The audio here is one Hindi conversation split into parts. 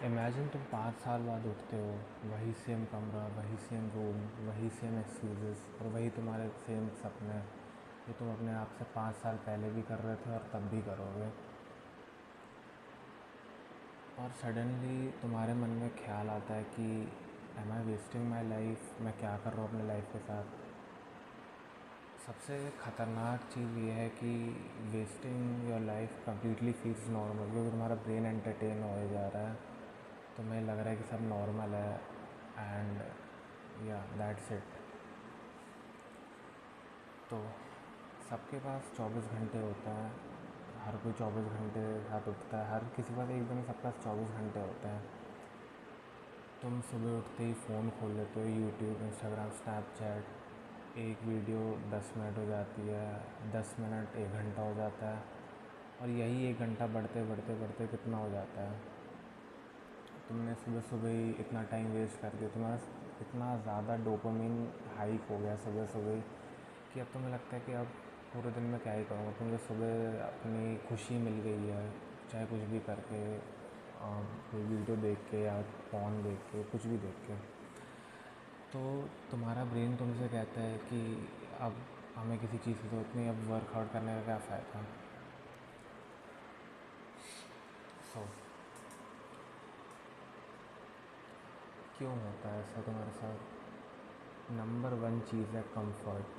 इमेजिन तुम 5 साल बाद उठते हो, वही सेम कमरा, वही सेम रूम, वही सेम एक्सक्यूज़ेस और वही तुम्हारे सेम सपने जो तुम अपने आप से 5 साल पहले भी कर रहे थे और तब भी करोगे। और सडनली तुम्हारे मन में ख्याल आता है कि am I wasting my life, मैं क्या कर रहा हूँ अपने लाइफ के साथ। सबसे ख़तरनाक चीज़ ये है कि wasting your life completely feels normal, क्योंकि तुम्हारा ब्रेन एंटरटेन हो जा रहा है, तुम्हें लग रहा है कि सब नॉर्मल है। एंड या दैट्स इट। तो सबके पास 24 घंटे होते हैं, हर कोई 24 घंटे साथ उठता है, हर किसी के पास एक दिन सबके पास 24 घंटे होते हैं। तुम सुबह उठते ही फ़ोन खोल लेते हो, यूट्यूब, इंस्टाग्राम, स्नैपचैट, एक वीडियो 10 मिनट हो जाती है, 10 मिनट 1 घंटा हो जाता है, और यही 1 घंटा बढ़ते बढ़ते बढ़ते कितना हो जाता है। तुमने सुबह सुबह ही इतना टाइम वेस्ट कर दिया, तुम्हारा इतना ज़्यादा डोपामिन हाइक हो गया सुबह सुबह ही कि अब तुम्हें लगता है कि अब पूरे दिन में क्या ही करूँगा। तुमको सुबह अपनी खुशी मिल गई है, चाहे कुछ भी करके, कोई वीडियो देख के या फ़ोन देख के, कुछ भी देख के। तो तुम्हारा ब्रेन तुमसे कहता है कि अब हमें किसी चीज़ की ज़रूरत नहीं, अब वर्कआउट करने का क्या फ़ायदा। सो क्यों होता है ऐसा तुम्हारे साथ? नंबर वन चीज़ है कंफर्ट।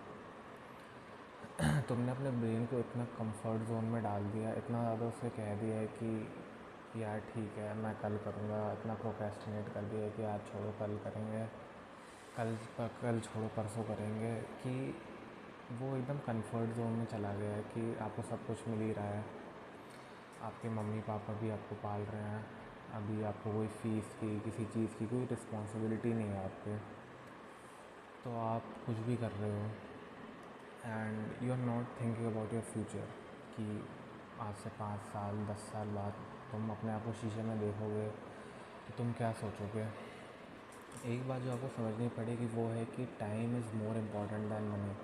तुमने अपने ब्रेन को इतना कंफर्ट जोन में डाल दिया, इतना ज़्यादा उसे कह दिया है कि यार ठीक है मैं कल करूँगा, इतना प्रोक्रेस्टिनेट कर दिया है कि आज छोड़ो कल करेंगे, कल छोड़ो परसों करेंगे, कि वो एकदम कंफर्ट जोन में चला गया है कि आपको सब कुछ मिल ही रहा है। आपके मम्मी पापा भी आपको पाल रहे हैं, अभी आपको कोई फ़ीस की किसी चीज़ की कोई रिस्पॉन्सिबिलिटी नहीं है आप पे, तो आप कुछ भी कर रहे हो and you are not thinking about your future कि आज से 5 साल 10 साल बाद तुम अपने आप को शीशे में देखोगे तो तुम क्या सोचोगे। एक बात जो आपको समझनी पड़ेगी वो है कि time is more important than money.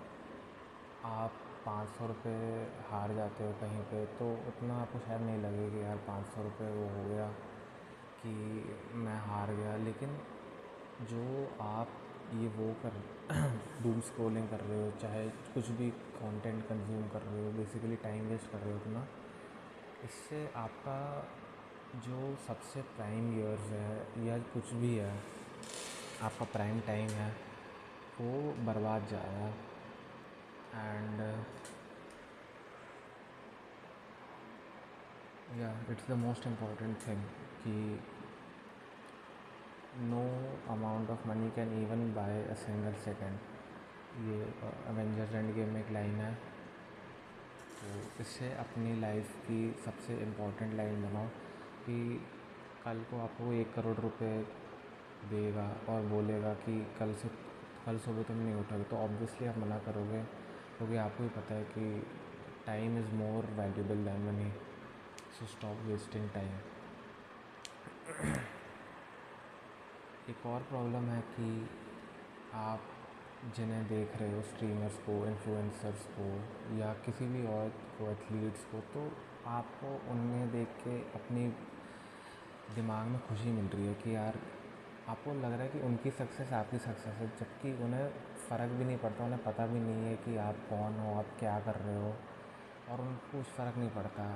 आप 500 रुपये हार जाते हो कहीं पे तो उतना आपको शायद नहीं लगेगा कि यार 500 रुपये वो हो गया कि मैं हार गया, लेकिन जो आप ये वो कर डूम स्क्रॉलिंग कर रहे हो, चाहे कुछ भी कंटेंट कंज्यूम कर रहे हो, बेसिकली टाइम वेस्ट कर रहे हो अपना, इससे आपका जो सबसे प्राइम ईयर्स है या कुछ भी है, आपका प्राइम टाइम है, वो बर्बाद जा रहा है। एंड या it's the most important thing कि no amount of money can even buy a single second. ये अवेंजर्स एंड गेम में एक लाइन है, तो इससे अपनी लाइफ की सबसे इम्पोर्टेंट लाइन बनाओ कि कल को आपको 1 करोड़ रुपए देगा और बोलेगा कि कल सुबह तुम नहीं उठोगे, तो ऑब्वियसली आप मना करोगे, क्योंकि आपको ही पता है कि time is more valuable than money. So stop wasting time. एक और प्रॉब्लम है कि आप जिन्हें देख रहे हो, स्ट्रीमर्स को, इन्फ्लुएंसर्स को या किसी भी और को, एथलीट्स को, तो आपको उनमें देख के अपनी दिमाग में खुशी मिल रही है कि यार आपको लग रहा है कि उनकी सक्सेस आपकी सक्सेस है, जबकि उन्हें फ़र्क भी नहीं पड़ता, उन्हें पता भी नहीं है कि आप कौन हो, आप क्या कर रहे हो, और उनको कुछ फ़र्क नहीं पड़ता।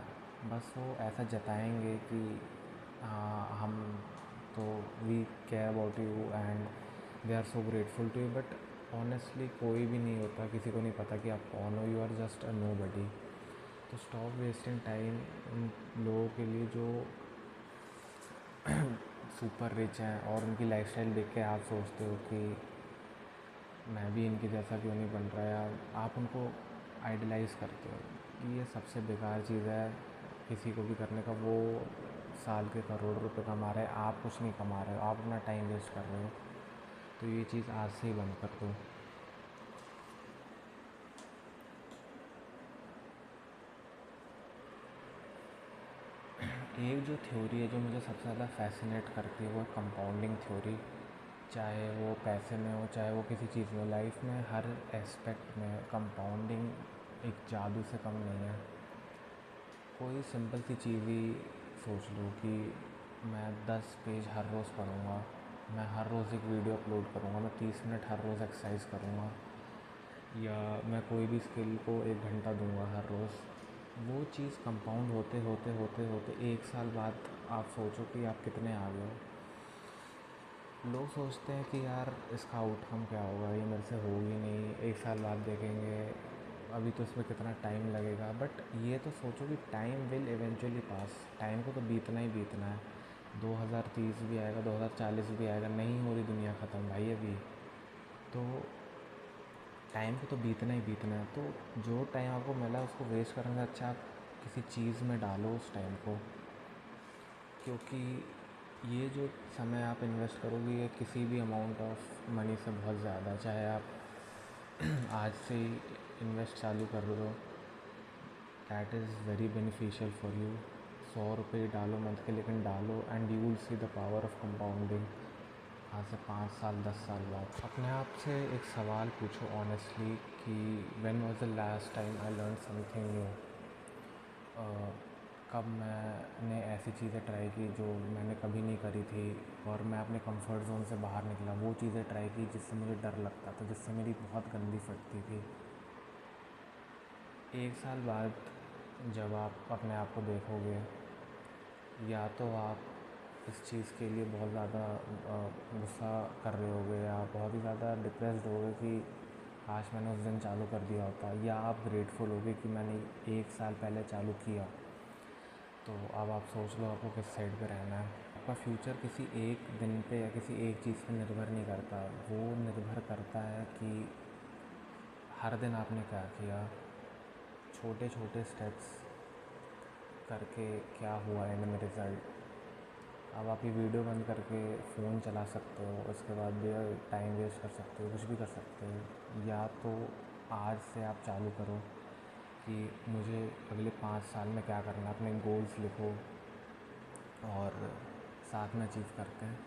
बस वो ऐसा जताएंगे कि हाँ हम तो we care about you and they are so grateful to you, but honestly कोई भी नहीं होता, किसी को नहीं पता कि आप कौन हो, you are just a nobody. तो स्टॉप वेस्टिंग टाइम उन लोगों के लिए जो सुपर रिच हैं और उनकी लाइफस्टाइल देख के आप सोचते हो कि मैं भी इनके जैसा क्यों नहीं बन रहा, या आप उनको आइडलाइज़ करते हो। ये सबसे बेकार चीज़ है किसी को भी करने का। वो साल के करोड़ रुपए कमा रहे हैं, आप कुछ नहीं कमा रहे हो, आप अपना टाइम वेस्ट कर रहे हो। तो ये चीज़ आज से ही बंद कर दो। एक जो थ्योरी है जो मुझे सबसे ज़्यादा फैसिनेट करती है वो है कंपाउंडिंग थ्योरी। चाहे वो पैसे में हो, चाहे वो किसी चीज़ में हो, लाइफ में हर एस्पेक्ट में कंपाउंडिंग एक जादू से कम नहीं है। कोई सिंपल सी चीज़ ही सोच लो कि मैं 10 पेज हर रोज़ पढ़ूँगा, मैं हर रोज़ एक वीडियो अपलोड करूँगा, मैं 30 मिनट हर रोज़ एक्सरसाइज करूँगा, या मैं कोई भी स्किल को 1 घंटा दूँगा हर रोज़। वो चीज़ कंपाउंड होते होते होते होते 1 साल बाद आप सोचो कि आप कितने आगे हो। लोग सोचते हैं कि यार इसका आउटकम क्या होगा, ये मेरे से होगी नहीं, 1 साल बाद देखेंगे, अभी तो इसमें कितना टाइम लगेगा। बट ये तो सोचो कि time will eventually pass, time को तो बीतना ही बीतना है। 2030 भी आएगा, 2040 भी आएगा, नहीं हो रही दुनिया ख़त्म भाई अभी। तो टाइम को तो बीतना ही बीतना है। तो जो टाइम आपको मिला उसको वेस्ट करने से अच्छा आप किसी चीज़ में डालो उस टाइम को, क्योंकि ये जो समय आप इन्वेस्ट करोगे ये किसी भी अमाउंट ऑफ मनी से बहुत ज़्यादा, चाहे आप आज से ही इन्वेस्ट चालू कर दो, that is very beneficial for you. 100 रुपये डालो मंथ के, लेकिन डालो and you will see the power of compounding. आज से 5 साल 10 साल बाद अपने आप से एक सवाल पूछो ऑनेस्टली कि when was the last time I learn something new. कब मैंने ऐसी चीज़ें ट्राई की जो मैंने कभी नहीं करी थी, और मैं अपने कंफर्ट ज़ोन से बाहर निकला, वो चीज़ें ट्राई की जिससे मुझे डर लगता था, जिससे मेरी बहुत गंदी फटती थी। 1 साल बाद जब आप अपने आप को देखोगे, या तो आप इस चीज़ के लिए बहुत ज़्यादा गुस्सा कर रहे होगे, या बहुत ही ज़्यादा डिप्रेस्ड होगे कि काश मैंने उस दिन चालू कर दिया होता, या आप ग्रेटफुल होगे कि मैंने 1 साल पहले चालू किया। तो अब आप सोच लो आपको किस साइड पे रहना है। आपका फ्यूचर किसी एक दिन पे या किसी एक चीज़ पे निर्भर नहीं करता, वो निर्भर करता है कि हर दिन आपने क्या किया, छोटे छोटे स्टेप्स करके क्या हुआ एंड में रिज़ल्ट। अब आप ये वीडियो बंद करके फ़ोन चला सकते हो, उसके बाद भी टाइम वेस्ट कर सकते हो, कुछ भी कर सकते हो, या तो आज से आप चालू करो कि मुझे अगले 5 साल में क्या करना है, अपने गोल्स लिखो और साथ में अचीव करते हैं।